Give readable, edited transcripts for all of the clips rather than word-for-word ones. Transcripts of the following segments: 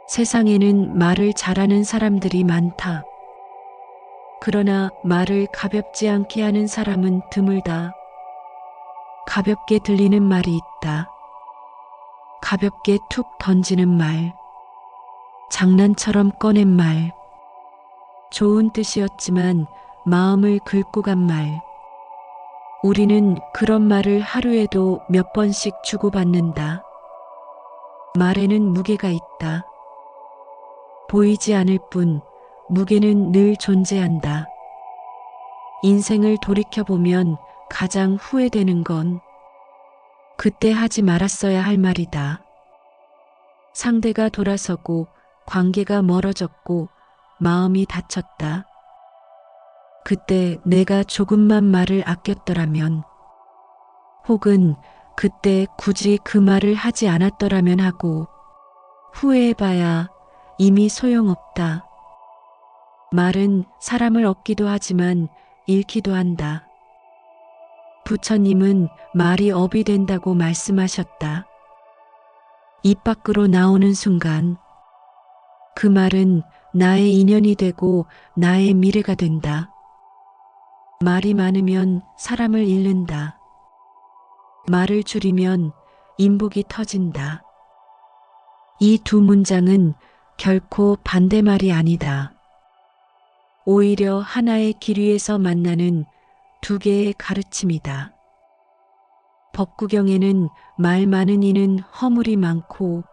세상에는 말을 잘하는 사람들이 많다. 그러나 말을 가볍지 않게 하는 사람은 드물다. 가볍게 들리는 말이 있다. 가볍게 툭 던지는 말. 장난처럼 꺼낸 말. 좋은 뜻이었지만 마음을 긁고 간 말. 우리는 그런 말을 하루에도 몇 번씩 주고받는다. 말에는 무게가 있다. 보이지 않을 뿐 무게는 늘 존재한다. 인생을 돌이켜보면 가장 후회되는 건 그때 하지 말았어야 할 말이다. 상대가 돌아서고 관계가 멀어졌고 마음이 다쳤다. 그때 내가 조금만 말을 아꼈더라면, 혹은 그때 굳이 그 말을 하지 않았더라면 하고 후회해봐야 이미 소용없다. 말은 사람을 얻기도 하지만 잃기도 한다. 부처님은 말이 업이 된다고 말씀하셨다. 입 밖으로 나오는 순간 그 말은 나의 인연이 되고 나의 미래가 된다. 말이 많으면 사람을 잃는다. 말을 줄이면 인복이 터진다. 이 두 문장은 결코 반대말이 아니다. 오히려 하나의 길 위에서 만나는 두 개의 가르침이다. 법구경에는 말 많은 이는 허물이 많고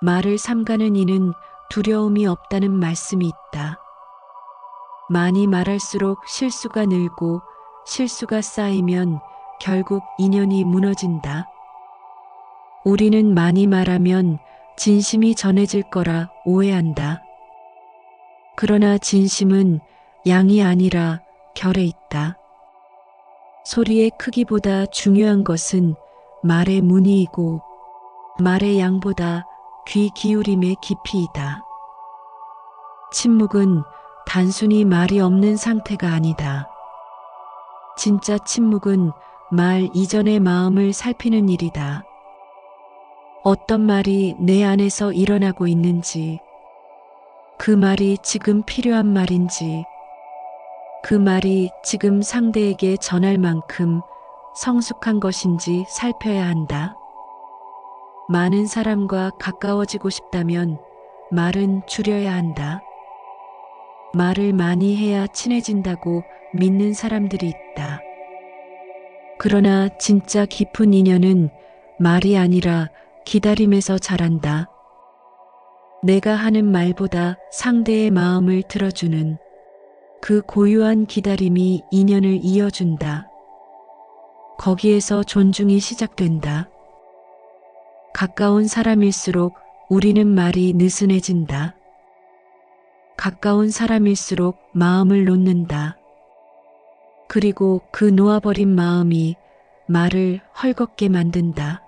말을 삼가는 이는 두려움이 없다는 말씀이 있다. 많이 말할수록 실수가 늘고 실수가 쌓이면 결국 인연이 무너진다. 우리는 많이 말하면 진심이 전해질 거라 오해한다. 그러나 진심은 양이 아니라 결에 있다. 소리의 크기보다 중요한 것은 말의 무늬이고 말의 양보다 귀 기울임의 깊이이다. 침묵은 단순히 말이 없는 상태가 아니다. 진짜 침묵은 말 이전의 마음을 살피는 일이다. 어떤 말이 내 안에서 일어나고 있는지, 그 말이 지금 필요한 말인지, 그 말이 지금 상대에게 전할 만큼 성숙한 것인지 살펴야 한다. 많은 사람과 가까워지고 싶다면 말은 줄여야 한다. 말을 많이 해야 친해진다고 믿는 사람들이 있다. 그러나 진짜 깊은 인연은 말이 아니라 기다림에서 자란다. 내가 하는 말보다 상대의 마음을 들어주는 그 고유한 기다림이 인연을 이어준다. 거기에서 존중이 시작된다. 가까운 사람일수록 우리는 말이 느슨해진다. 가까운 사람일수록 마음을 놓는다. 그리고 그 놓아버린 마음이 말을 헐겁게 만든다.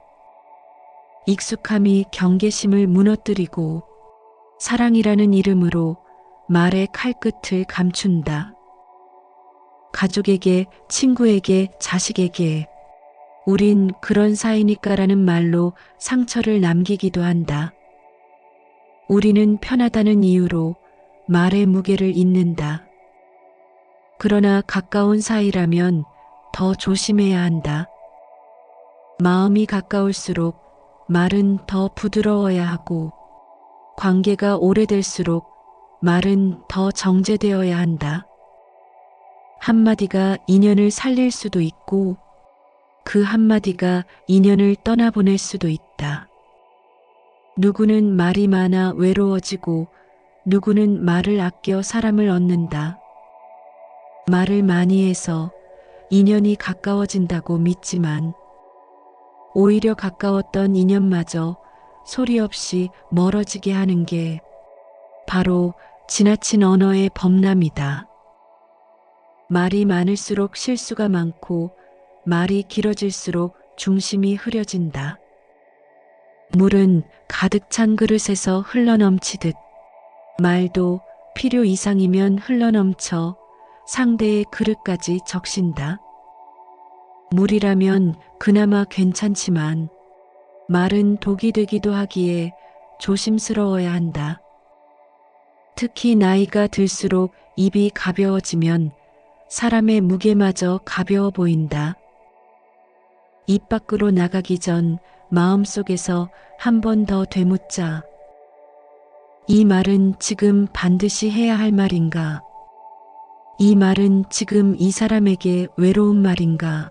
익숙함이 경계심을 무너뜨리고 사랑이라는 이름으로 말의 칼끝을 감춘다. 가족에게, 친구에게, 자식에게 우린 그런 사이니까라는 말로 상처를 남기기도 한다. 우리는 편하다는 이유로 말의 무게를 잇는다. 그러나 가까운 사이라면 더 조심해야 한다. 마음이 가까울수록 말은 더 부드러워야 하고 관계가 오래될수록 말은 더 정제되어야 한다. 한마디가 인연을 살릴 수도 있고 그 한마디가 인연을 떠나보낼 수도 있다. 누구는 말이 많아 외로워지고 누구는 말을 아껴 사람을 얻는다. 말을 많이 해서 인연이 가까워진다고 믿지만 오히려 가까웠던 인연마저 소리 없이 멀어지게 하는 게 바로 지나친 언어의 범람이다. 말이 많을수록 실수가 많고 말이 길어질수록 중심이 흐려진다. 물은 가득 찬 그릇에서 흘러넘치듯 말도 필요 이상이면 흘러넘쳐 상대의 그릇까지 적신다. 물이라면 그나마 괜찮지만 말은 독이 되기도 하기에 조심스러워야 한다. 특히 나이가 들수록 입이 가벼워지면 사람의 무게마저 가벼워 보인다. 입 밖으로 나가기 전 마음속에서 한 번 더 되묻자. 이 말은 지금 반드시 해야 할 말인가? 이 말은 지금 이 사람에게 외로운 말인가?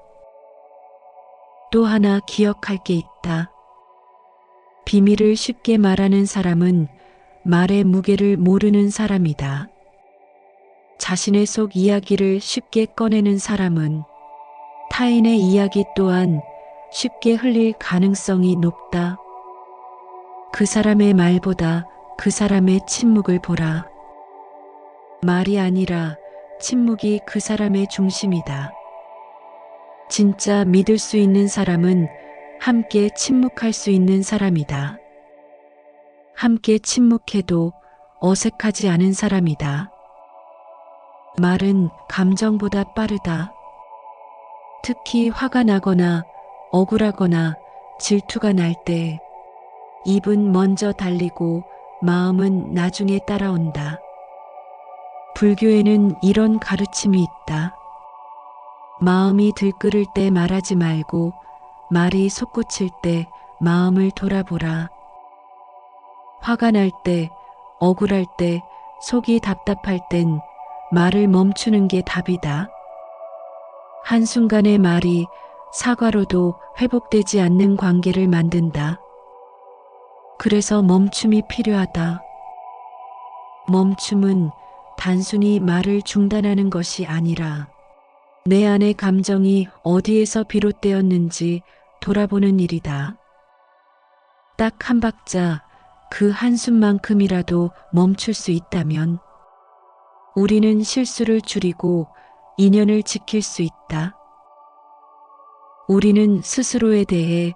또 하나 기억할 게 있다. 비밀을 쉽게 말하는 사람은 말의 무게를 모르는 사람이다. 자신의 속 이야기를 쉽게 꺼내는 사람은 타인의 이야기 또한 쉽게 흘릴 가능성이 높다. 그 사람의 말보다 그 사람의 침묵을 보라. 말이 아니라 침묵이 그 사람의 중심이다. 진짜 믿을 수 있는 사람은 함께 침묵할 수 있는 사람이다. 함께 침묵해도 어색하지 않은 사람이다. 말은 감정보다 빠르다. 특히 화가 나거나 억울하거나 질투가 날 때 입은 먼저 달리고 마음은 나중에 따라온다. 불교에는 이런 가르침이 있다. 마음이 들끓을 때 말하지 말고 말이 솟구칠 때 마음을 돌아보라. 화가 날 때, 억울할 때, 속이 답답할 땐 말을 멈추는 게 답이다. 한순간의 말이 사과로도 회복되지 않는 관계를 만든다. 그래서 멈춤이 필요하다. 멈춤은 단순히 말을 중단하는 것이 아니라 내 안의 감정이 어디에서 비롯되었는지 돌아보는 일이다. 딱 한 박자, 그 한숨만큼이라도 멈출 수 있다면 우리는 실수를 줄이고 인연을 지킬 수 있다. 우리는 스스로에 대해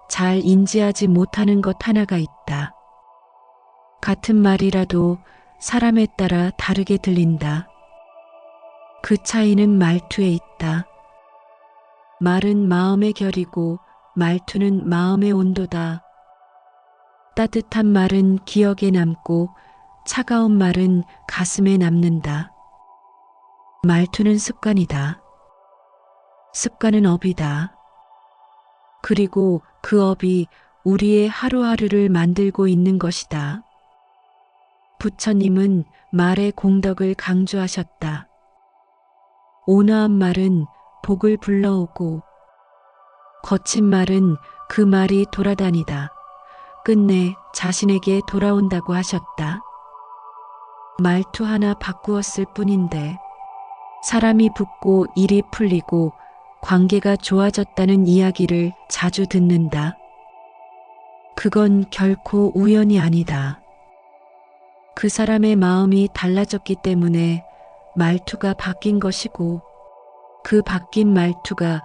잘 인지하지 못하는 것 하나가 있다. 같은 말이라도 사람에 따라 다르게 들린다. 그 차이는 말투에 있다. 말은 마음의 결이고 말투는 마음의 온도다. 따뜻한 말은 기억에 남고 차가운 말은 가슴에 남는다. 말투는 습관이다. 습관은 업이다. 그리고 그 업이 우리의 하루하루를 만들고 있는 것이다. 부처님은 말의 공덕을 강조하셨다. 온화한 말은 복을 불러오고 거친 말은 그 말이 돌아다니다 끝내 자신에게 돌아온다고 하셨다. 말투 하나 바꾸었을 뿐인데 사람이 붙고 일이 풀리고 관계가 좋아졌다는 이야기를 자주 듣는다. 그건 결코 우연이 아니다. 그 사람의 마음이 달라졌기 때문에 말투가 바뀐 것이고 그 바뀐 말투가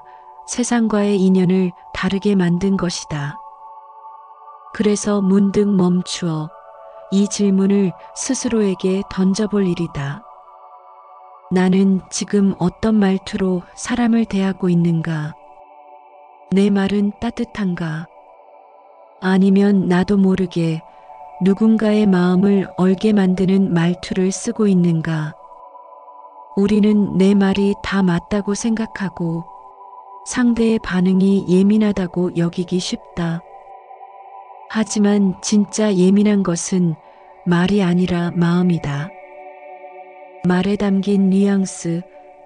세상과의 인연을 다르게 만든 것이다. 그래서 문득 멈추어 이 질문을 스스로에게 던져볼 일이다. 나는 지금 어떤 말투로 사람을 대하고 있는가? 내 말은 따뜻한가? 아니면 나도 모르게 누군가의 마음을 얼게 만드는 말투를 쓰고 있는가? 우리는 내 말이 다 맞다고 생각하고 상대의 반응이 예민하다고 여기기 쉽다. 하지만 진짜 예민한 것은 말이 아니라 마음이다. 말에 담긴 뉘앙스,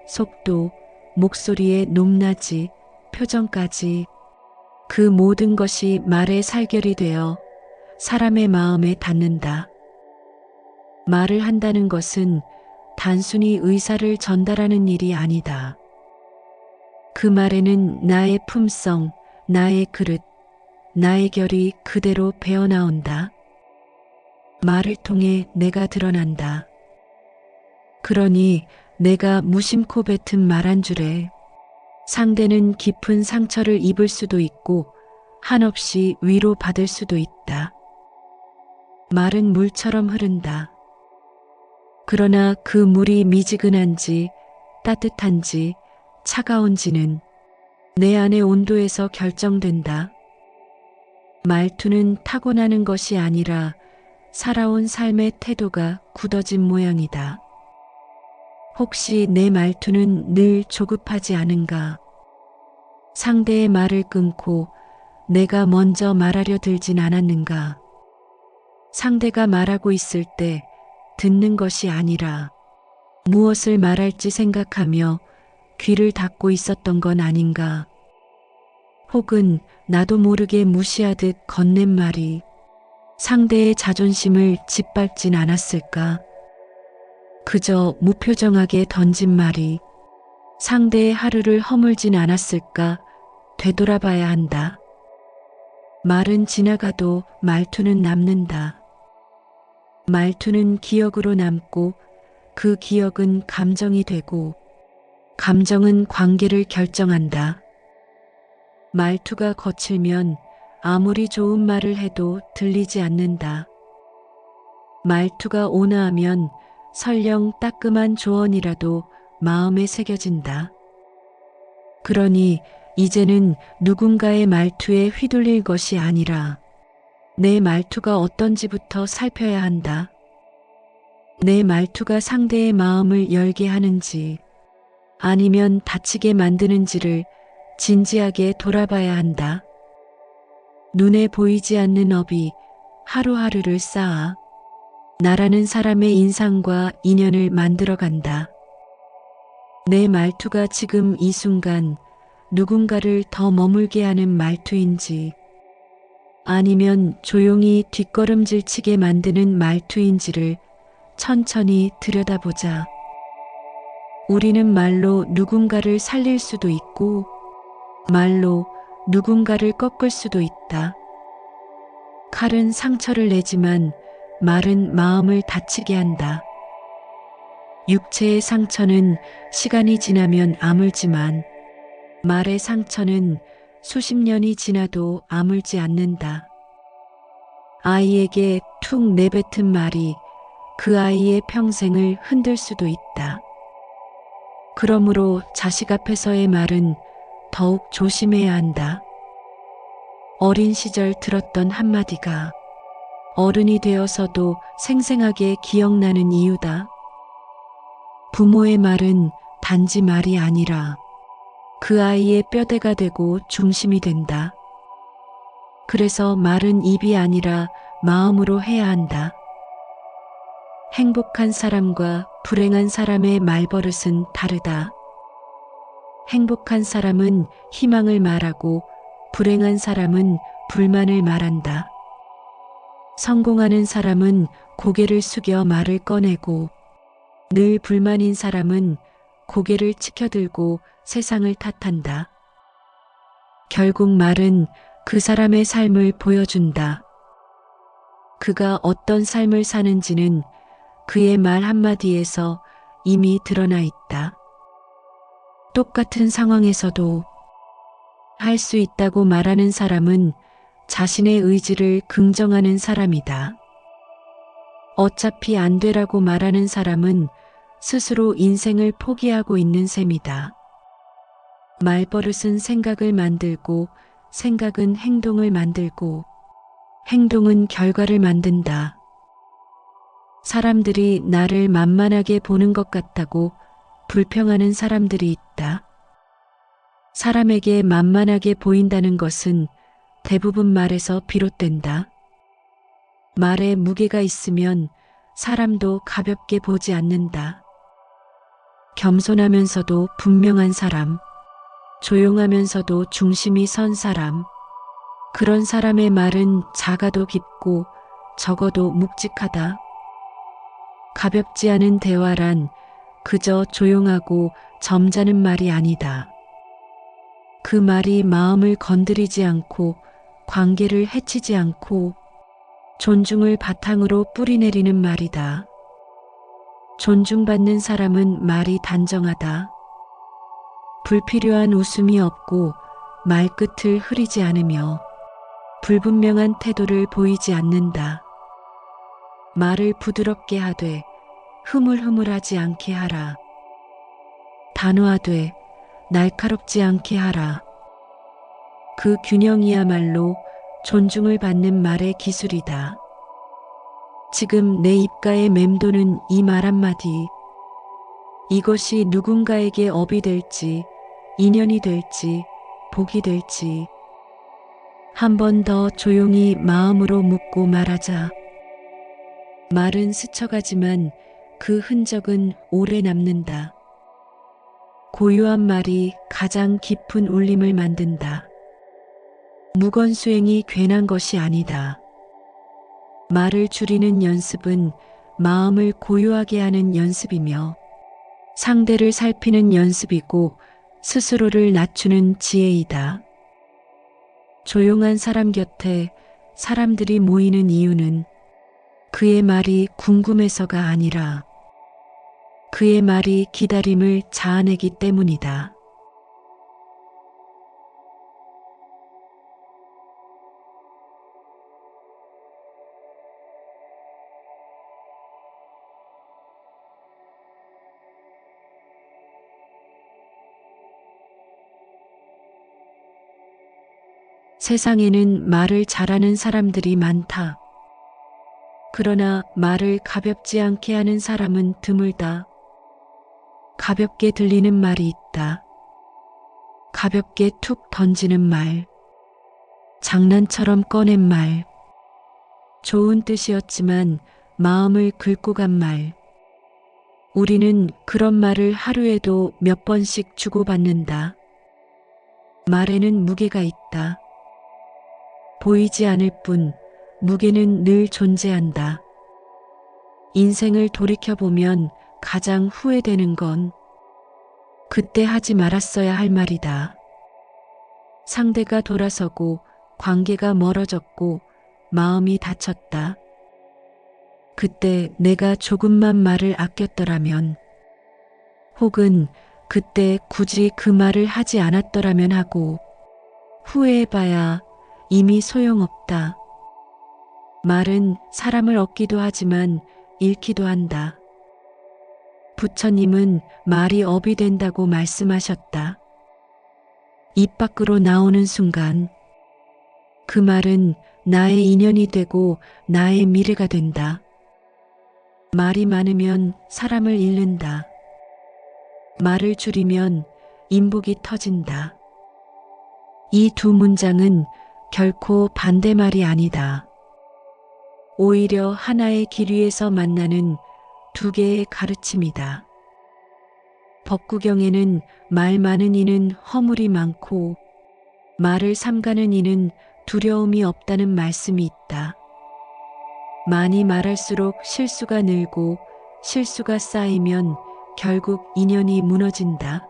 속도, 목소리의 높낮이, 표정까지 그 모든 것이 말의 살결이 되어 사람의 마음에 닿는다. 말을 한다는 것은 단순히 의사를 전달하는 일이 아니다. 그 말에는 나의 품성, 나의 그릇, 나의 결이 그대로 배어나온다. 말을 통해 내가 드러난다. 그러니 내가 무심코 뱉은 말 한 줄에 상대는 깊은 상처를 입을 수도 있고 한없이 위로받을 수도 있다. 말은 물처럼 흐른다. 그러나 그 물이 미지근한지 따뜻한지 차가운지는 내 안의 온도에서 결정된다. 말투는 타고나는 것이 아니라 살아온 삶의 태도가 굳어진 모양이다. 혹시 내 말투는 늘 조급하지 않은가? 상대의 말을 끊고 내가 먼저 말하려 들진 않았는가? 상대가 말하고 있을 때 듣는 것이 아니라 무엇을 말할지 생각하며 귀를 닫고 있었던 건 아닌가? 혹은 나도 모르게 무시하듯 건넨 말이 상대의 자존심을 짓밟진 않았을까? 그저 무표정하게 던진 말이 상대의 하루를 허물진 않았을까? 되돌아봐야 한다. 말은 지나가도 말투는 남는다. 말투는 기억으로 남고 그 기억은 감정이 되고 감정은 관계를 결정한다. 말투가 거칠면 아무리 좋은 말을 해도 들리지 않는다. 말투가 온화하면 설령 따끔한 조언이라도 마음에 새겨진다. 그러니 이제는 누군가의 말투에 휘둘릴 것이 아니라 내 말투가 어떤지부터 살펴야 한다. 내 말투가 상대의 마음을 열게 하는지 아니면 다치게 만드는지를 진지하게 돌아봐야 한다. 눈에 보이지 않는 업이 하루하루를 쌓아 나라는 사람의 인상과 인연을 만들어간다. 내 말투가 지금 이 순간 누군가를 더 머물게 하는 말투인지 아니면 조용히 뒷걸음질 치게 만드는 말투인지를 천천히 들여다보자. 우리는 말로 누군가를 살릴 수도 있고 말로 누군가를 꺾을 수도 있다. 칼은 상처를 내지만 말은 마음을 다치게 한다. 육체의 상처는 시간이 지나면 아물지만 말의 상처는 수십 년이 지나도 아물지 않는다. 아이에게 툭 내뱉은 말이 그 아이의 평생을 흔들 수도 있다. 그러므로 자식 앞에서의 말은 더욱 조심해야 한다. 어린 시절 들었던 한마디가 어른이 되어서도 생생하게 기억나는 이유다. 부모의 말은 단지 말이 아니라 그 아이의 뼈대가 되고 중심이 된다. 그래서 말은 입이 아니라 마음으로 해야 한다. 행복한 사람과 불행한 사람의 말버릇은 다르다. 행복한 사람은 희망을 말하고 불행한 사람은 불만을 말한다. 성공하는 사람은 고개를 숙여 말을 꺼내고 늘 불만인 사람은 고개를 치켜들고 세상을 탓한다. 결국 말은 그 사람의 삶을 보여준다. 그가 어떤 삶을 사는지는 그의 말 한마디에서 이미 드러나 있다. 똑같은 상황에서도 할 수 있다고 말하는 사람은 자신의 의지를 긍정하는 사람이다. 어차피 안 되라고 말하는 사람은 스스로 인생을 포기하고 있는 셈이다. 말버릇은 생각을 만들고 생각은 행동을 만들고 행동은 결과를 만든다. 사람들이 나를 만만하게 보는 것 같다고 불평하는 사람들이 있다. 사람에게 만만하게 보인다는 것은 대부분 말에서 비롯된다. 말에 무게가 있으면 사람도 가볍게 보지 않는다. 겸손하면서도 분명한 사람, 조용하면서도 중심이 선 사람, 그런 사람의 말은 작아도 깊고 적어도 묵직하다. 가볍지 않은 대화란 그저 조용하고 점잖은 말이 아니다. 그 말이 마음을 건드리지 않고 관계를 해치지 않고 존중을 바탕으로 뿌리내리는 말이다. 존중받는 사람은 말이 단정하다. 불필요한 웃음이 없고 말끝을 흐리지 않으며 불분명한 태도를 보이지 않는다. 말을 부드럽게 하되 흐물흐물하지 않게 하라. 단호하되 날카롭지 않게 하라. 그 균형이야말로 존중을 받는 말의 기술이다. 지금 내 입가에 맴도는 이 말 한마디. 이것이 누군가에게 업이 될지, 인연이 될지, 복이 될지. 한 번 더 조용히 마음으로 묻고 말하자. 말은 스쳐가지만 그 흔적은 오래 남는다. 고요한 말이 가장 깊은 울림을 만든다. 무건수행이 괜한 것이 아니다. 말을 줄이는 연습은 마음을 고요하게 하는 연습이며 상대를 살피는 연습이고 스스로를 낮추는 지혜이다. 조용한 사람 곁에 사람들이 모이는 이유는 그의 말이 궁금해서가 아니라 그의 말이 기다림을 자아내기 때문이다. 세상에는 말을 잘하는 사람들이 많다. 그러나 말을 가볍지 않게 하는 사람은 드물다. 가볍게 들리는 말이 있다. 가볍게 툭 던지는 말. 장난처럼 꺼낸 말. 좋은 뜻이었지만 마음을 긁고 간 말. 우리는 그런 말을 하루에도 몇 번씩 주고받는다. 말에는 무게가 있다. 보이지 않을 뿐 무게는 늘 존재한다. 인생을 돌이켜보면 가장 후회되는 건 그때 하지 말았어야 할 말이다. 상대가 돌아서고 관계가 멀어졌고 마음이 다쳤다. 그때 내가 조금만 말을 아꼈더라면, 혹은 그때 굳이 그 말을 하지 않았더라면 하고 후회해봐야 이미 소용없다. 말은 사람을 얻기도 하지만 잃기도 한다. 부처님은 말이 업이 된다고 말씀하셨다. 입 밖으로 나오는 순간 그 말은 나의 인연이 되고 나의 미래가 된다. 말이 많으면 사람을 잃는다. 말을 줄이면 인복이 터진다. 이 두 문장은 결코 반대말이 아니다. 오히려 하나의 길 위에서 만나는 두 개의 가르침이다. 법구경에는 말 많은 이는 허물이 많고 말을 삼가는 이는 두려움이 없다는 말씀이 있다. 많이 말할수록 실수가 늘고 실수가 쌓이면 결국 인연이 무너진다.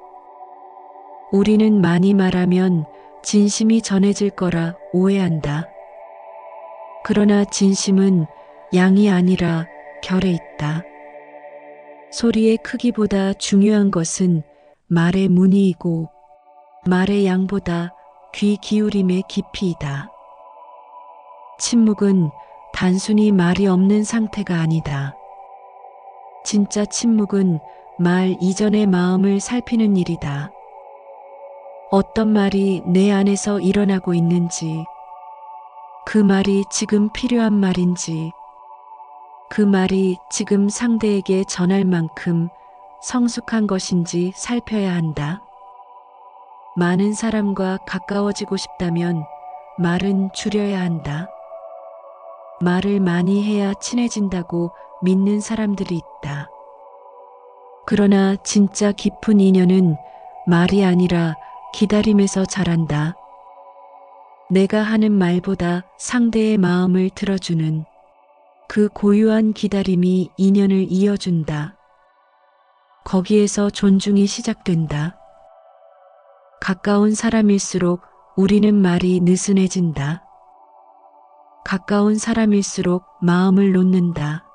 우리는 많이 말하면 진심이 전해질 거라 오해한다. 그러나 진심은 양이 아니라 결에 있다. 소리의 크기보다 중요한 것은 말의 무늬이고 말의 양보다 귀 기울임의 깊이이다. 침묵은 단순히 말이 없는 상태가 아니다. 진짜 침묵은 말 이전의 마음을 살피는 일이다. 어떤 말이 내 안에서 일어나고 있는지, 그 말이 지금 필요한 말인지, 그 말이 지금 상대에게 전할 만큼 성숙한 것인지 살펴야 한다. 많은 사람과 가까워지고 싶다면 말은 줄여야 한다. 말을 많이 해야 친해진다고 믿는 사람들이 있다. 그러나 진짜 깊은 인연은 말이 아니라 기다림에서 자란다. 내가 하는 말보다 상대의 마음을 들어주는 그 고유한 기다림이 인연을 이어준다. 거기에서 존중이 시작된다. 가까운 사람일수록 우리는 말이 느슨해진다. 가까운 사람일수록 마음을 놓는다.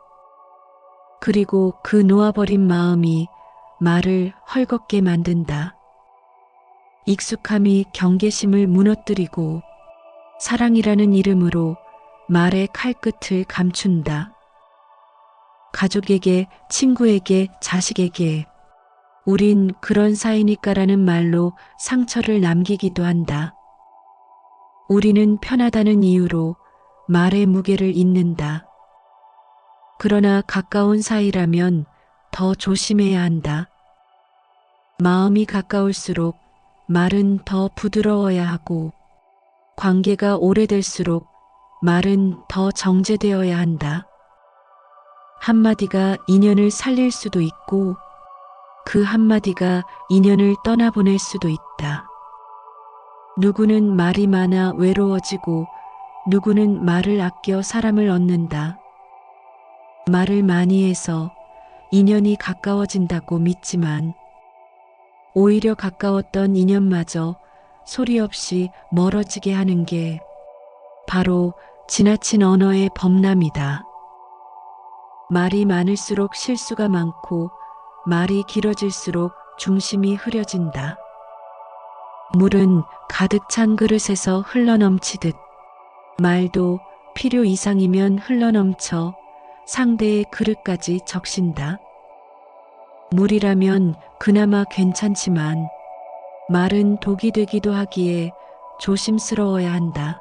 그리고 그 놓아버린 마음이 말을 헐겁게 만든다. 익숙함이 경계심을 무너뜨리고 사랑이라는 이름으로 말의 칼끝을 감춘다. 가족에게, 친구에게, 자식에게 우린 그런 사이니까라는 말로 상처를 남기기도 한다. 우리는 편하다는 이유로 말의 무게를 잇는다. 그러나 가까운 사이라면 더 조심해야 한다. 마음이 가까울수록 말은 더 부드러워야 하고 관계가 오래될수록 말은 더 정제되어야 한다. 한마디가 인연을 살릴 수도 있고 그 한마디가 인연을 떠나보낼 수도 있다. 누구는 말이 많아 외로워지고 누구는 말을 아껴 사람을 얻는다. 말을 많이 해서 인연이 가까워진다고 믿지만 오히려 가까웠던 인연마저 소리 없이 멀어지게 하는 게 바로 지나친 언어의 범람이다. 말이 많을수록 실수가 많고 말이 길어질수록 중심이 흐려진다. 물은 가득 찬 그릇에서 흘러넘치듯 말도 필요 이상이면 흘러넘쳐 상대의 그릇까지 적신다. 물이라면 그나마 괜찮지만 말은 독이 되기도 하기에 조심스러워야 한다.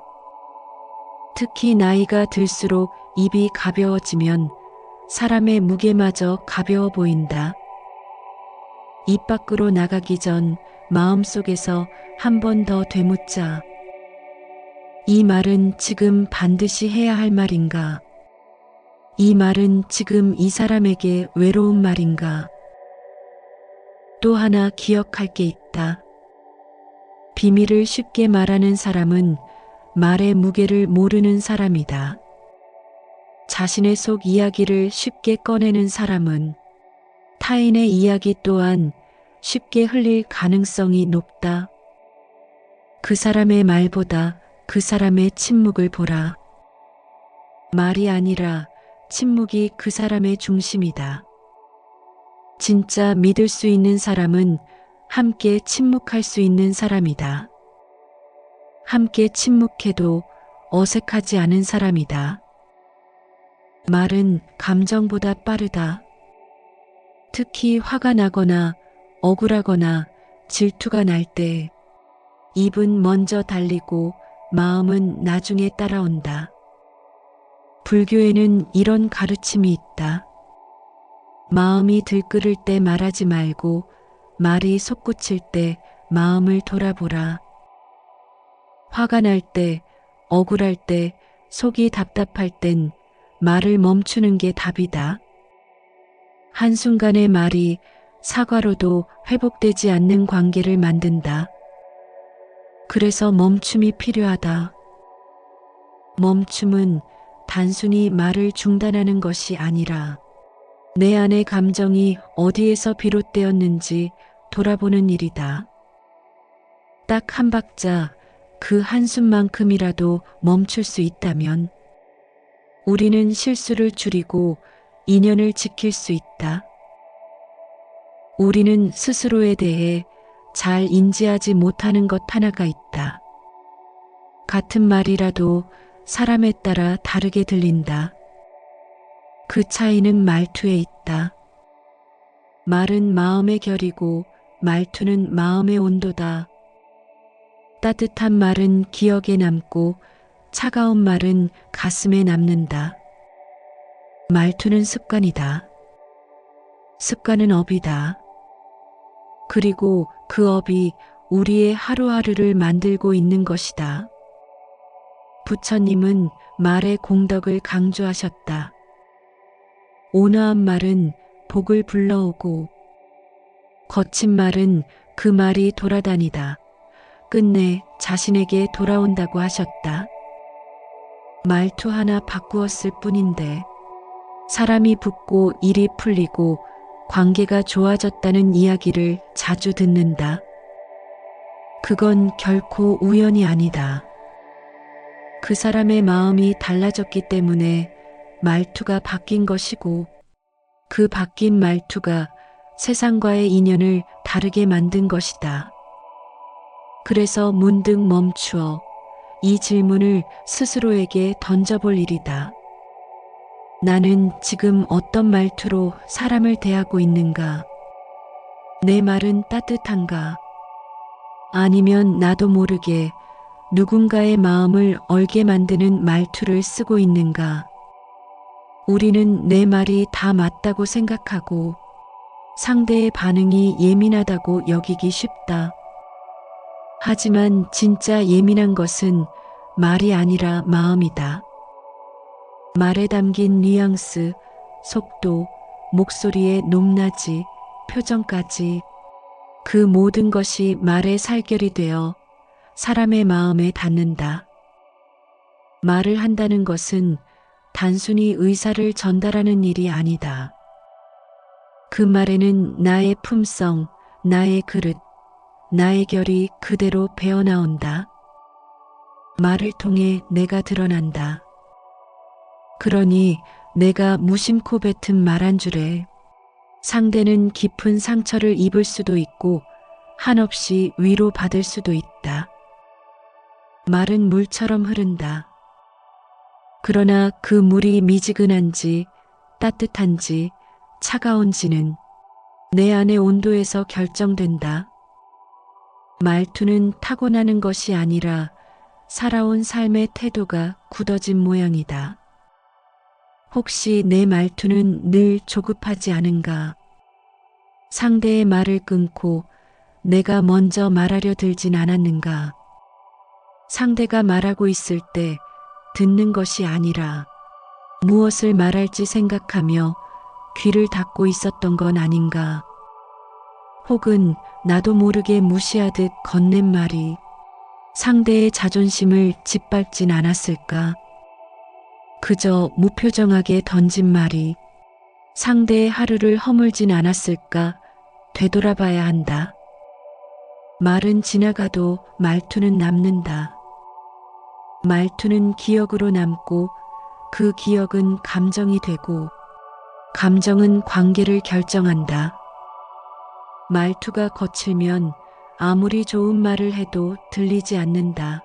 특히 나이가 들수록 입이 가벼워지면 사람의 무게마저 가벼워 보인다. 입 밖으로 나가기 전 마음속에서 한 번 더 되묻자. 이 말은 지금 반드시 해야 할 말인가? 이 말은 지금 이 사람에게 외로운 말인가? 또 하나 기억할 게 있다. 비밀을 쉽게 말하는 사람은 말의 무게를 모르는 사람이다. 자신의 속 이야기를 쉽게 꺼내는 사람은 타인의 이야기 또한 쉽게 흘릴 가능성이 높다. 그 사람의 말보다 그 사람의 침묵을 보라. 말이 아니라 침묵이 그 사람의 중심이다. 진짜 믿을 수 있는 사람은 함께 침묵할 수 있는 사람이다. 함께 침묵해도 어색하지 않은 사람이다. 말은 감정보다 빠르다. 특히 화가 나거나 억울하거나 질투가 날 때 입은 먼저 달리고 마음은 나중에 따라온다. 불교에는 이런 가르침이 있다. 마음이 들끓을 때 말하지 말고 말이 솟구칠 때 마음을 돌아보라. 화가 날 때, 억울할 때, 속이 답답할 땐 말을 멈추는 게 답이다. 한순간의 말이 사과로도 회복되지 않는 관계를 만든다. 그래서 멈춤이 필요하다. 멈춤은 단순히 말을 중단하는 것이 아니라 내 안의 감정이 어디에서 비롯되었는지 돌아보는 일이다. 딱 한 박자, 그 한숨만큼이라도 멈출 수 있다면 우리는 실수를 줄이고 인연을 지킬 수 있다. 우리는 스스로에 대해 잘 인지하지 못하는 것 하나가 있다. 같은 말이라도 사람에 따라 다르게 들린다. 그 차이는 말투에 있다. 말은 마음의 결이고 말투는 마음의 온도다. 따뜻한 말은 기억에 남고 차가운 말은 가슴에 남는다. 말투는 습관이다. 습관은 업이다. 그리고 그 업이 우리의 하루하루를 만들고 있는 것이다. 부처님은 말의 공덕을 강조하셨다. 온화한 말은 복을 불러오고 거친 말은 그 말이 돌아다니다 끝내 자신에게 돌아온다고 하셨다. 말투 하나 바꾸었을 뿐인데 사람이 붙고 일이 풀리고 관계가 좋아졌다는 이야기를 자주 듣는다. 그건 결코 우연이 아니다. 그 사람의 마음이 달라졌기 때문에 말투가 바뀐 것이고 그 바뀐 말투가 세상과의 인연을 다르게 만든 것이다. 그래서 문득 멈추어 이 질문을 스스로에게 던져볼 일이다. 나는 지금 어떤 말투로 사람을 대하고 있는가? 내 말은 따뜻한가? 아니면 나도 모르게 누군가의 마음을 얼게 만드는 말투를 쓰고 있는가? 우리는 내 말이 다 맞다고 생각하고 상대의 반응이 예민하다고 여기기 쉽다. 하지만 진짜 예민한 것은 말이 아니라 마음이다. 말에 담긴 뉘앙스, 속도, 목소리의 높낮이, 표정까지 그 모든 것이 말의 살결이 되어 사람의 마음에 닿는다. 말을 한다는 것은 단순히 의사를 전달하는 일이 아니다. 그 말에는 나의 품성, 나의 그릇, 나의 결이 그대로 배어나온다. 말을 통해 내가 드러난다. 그러니 내가 무심코 뱉은 말 한 줄에 상대는 깊은 상처를 입을 수도 있고 한없이 위로받을 수도 있다. 말은 물처럼 흐른다. 그러나 그 물이 미지근한지 따뜻한지 차가운지는 내 안의 온도에서 결정된다. 말투는 타고나는 것이 아니라 살아온 삶의 태도가 굳어진 모양이다. 혹시 내 말투는 늘 조급하지 않은가? 상대의 말을 끊고 내가 먼저 말하려 들진 않았는가? 상대가 말하고 있을 때 듣는 것이 아니라 무엇을 말할지 생각하며 귀를 닫고 있었던 건 아닌가? 혹은 나도 모르게 무시하듯 건넨 말이 상대의 자존심을 짓밟진 않았을까? 그저 무표정하게 던진 말이 상대의 하루를 허물진 않았을까 되돌아봐야 한다. 말은 지나가도 말투는 남는다. 말투는 기억으로 남고 그 기억은 감정이 되고 감정은 관계를 결정한다. 말투가 거칠면 아무리 좋은 말을 해도 들리지 않는다.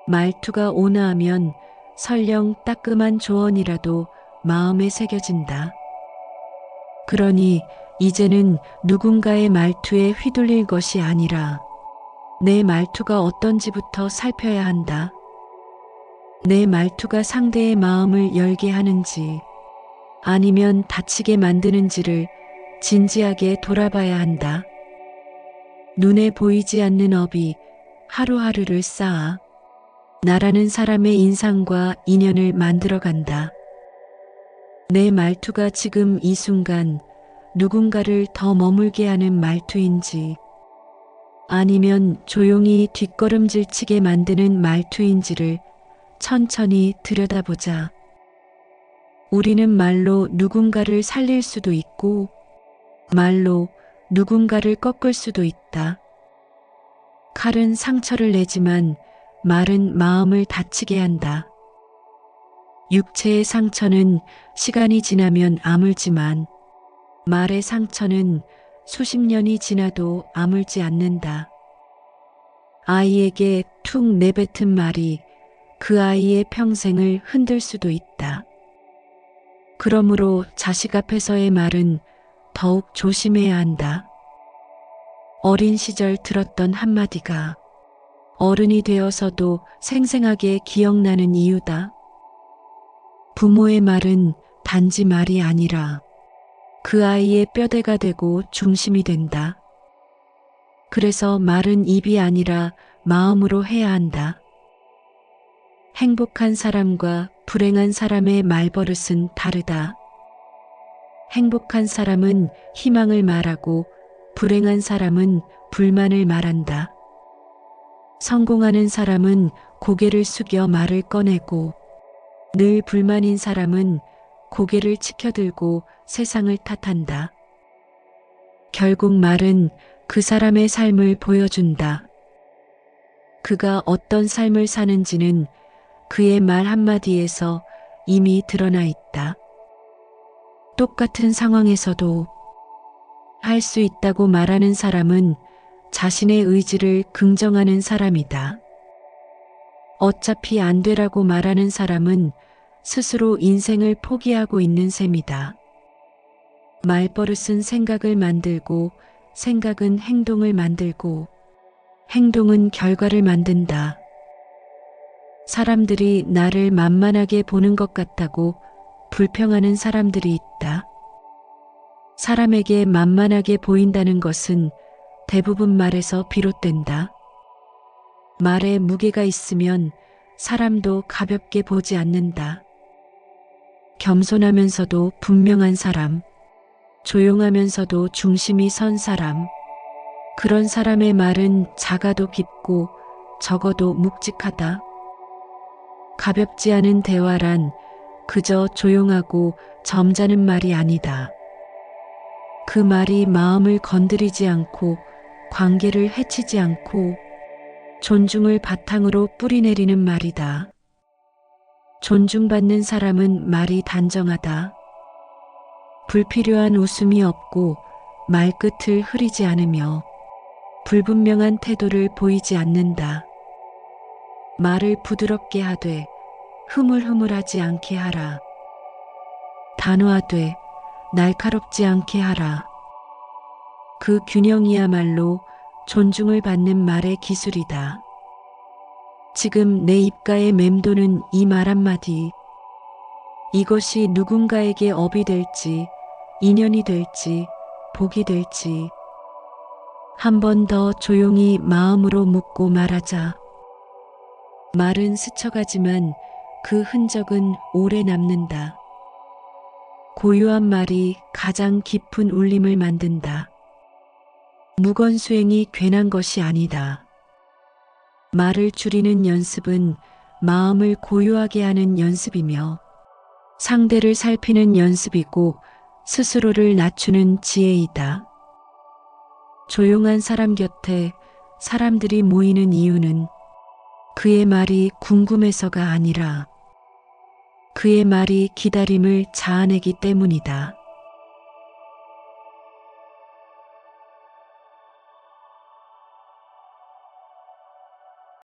말투가 온화하면 설령 따끔한 조언이라도 마음에 새겨진다. 그러니 이제는 누군가의 말투에 휘둘릴 것이 아니라 내 말투가 어떤지부터 살펴야 한다. 내 말투가 상대의 마음을 열게 하는지 아니면 다치게 만드는지를 진지하게 돌아봐야 한다. 눈에 보이지 않는 업이 하루하루를 쌓아 나라는 사람의 인상과 인연을 만들어간다. 내 말투가 지금 이 순간 누군가를 더 머물게 하는 말투인지 아니면 조용히 뒷걸음질치게 만드는 말투인지를 천천히 들여다보자. 우리는 말로 누군가를 살릴 수도 있고 말로 누군가를 꺾을 수도 있다. 칼은 상처를 내지만 말은 마음을 다치게 한다. 육체의 상처는 시간이 지나면 아물지만 말의 상처는 수십 년이 지나도 아물지 않는다. 아이에게 툭 내뱉은 말이 그 아이의 평생을 흔들 수도 있다. 그러므로 자식 앞에서의 말은 더욱 조심해야 한다. 어린 시절 들었던 한마디가 어른이 되어서도 생생하게 기억나는 이유다. 부모의 말은 단지 말이 아니라 그 아이의 뼈대가 되고 중심이 된다. 그래서 말은 입이 아니라 마음으로 해야 한다. 행복한 사람과 불행한 사람의 말버릇은 다르다. 행복한 사람은 희망을 말하고 불행한 사람은 불만을 말한다. 성공하는 사람은 고개를 숙여 말을 꺼내고 늘 불만인 사람은 고개를 치켜들고 세상을 탓한다. 결국 말은 그 사람의 삶을 보여준다. 그가 어떤 삶을 사는지는 그의 말 한마디에서 이미 드러나 있다. 똑같은 상황에서도 할 수 있다고 말하는 사람은 자신의 의지를 긍정하는 사람이다. 어차피 안 되라고 말하는 사람은 스스로 인생을 포기하고 있는 셈이다. 말버릇은 생각을 만들고 생각은 행동을 만들고 행동은 결과를 만든다. 사람들이 나를 만만하게 보는 것 같다고 불평하는 사람들이 있다. 사람에게 만만하게 보인다는 것은 대부분 말에서 비롯된다. 말에 무게가 있으면 사람도 가볍게 보지 않는다. 겸손하면서도 분명한 사람, 조용하면서도 중심이 선 사람, 그런 사람의 말은 작아도 깊고 적어도 묵직하다. 가볍지 않은 대화란 그저 조용하고 점잖은 말이 아니다. 그 말이 마음을 건드리지 않고 관계를 해치지 않고 존중을 바탕으로 뿌리내리는 말이다. 존중받는 사람은 말이 단정하다. 불필요한 웃음이 없고 말끝을 흐리지 않으며 불분명한 태도를 보이지 않는다. 말을 부드럽게 하되 흐물흐물하지 않게 하라. 단호하되 날카롭지 않게 하라. 그 균형이야말로 존중을 받는 말의 기술이다. 지금 내 입가에 맴도는 이 말 한마디, 이것이 누군가에게 업이 될지, 인연이 될지, 복이 될지, 한 번 더 조용히 마음으로 묻고 말하자. 말은 스쳐가지만 그 흔적은 오래 남는다. 고요한 말이 가장 깊은 울림을 만든다. 무건수행이 괜한 것이 아니다. 말을 줄이는 연습은 마음을 고요하게 하는 연습이며 상대를 살피는 연습이고 스스로를 낮추는 지혜이다. 조용한 사람 곁에 사람들이 모이는 이유는 그의 말이 궁금해서가 아니라 그의 말이 기다림을 자아내기 때문이다.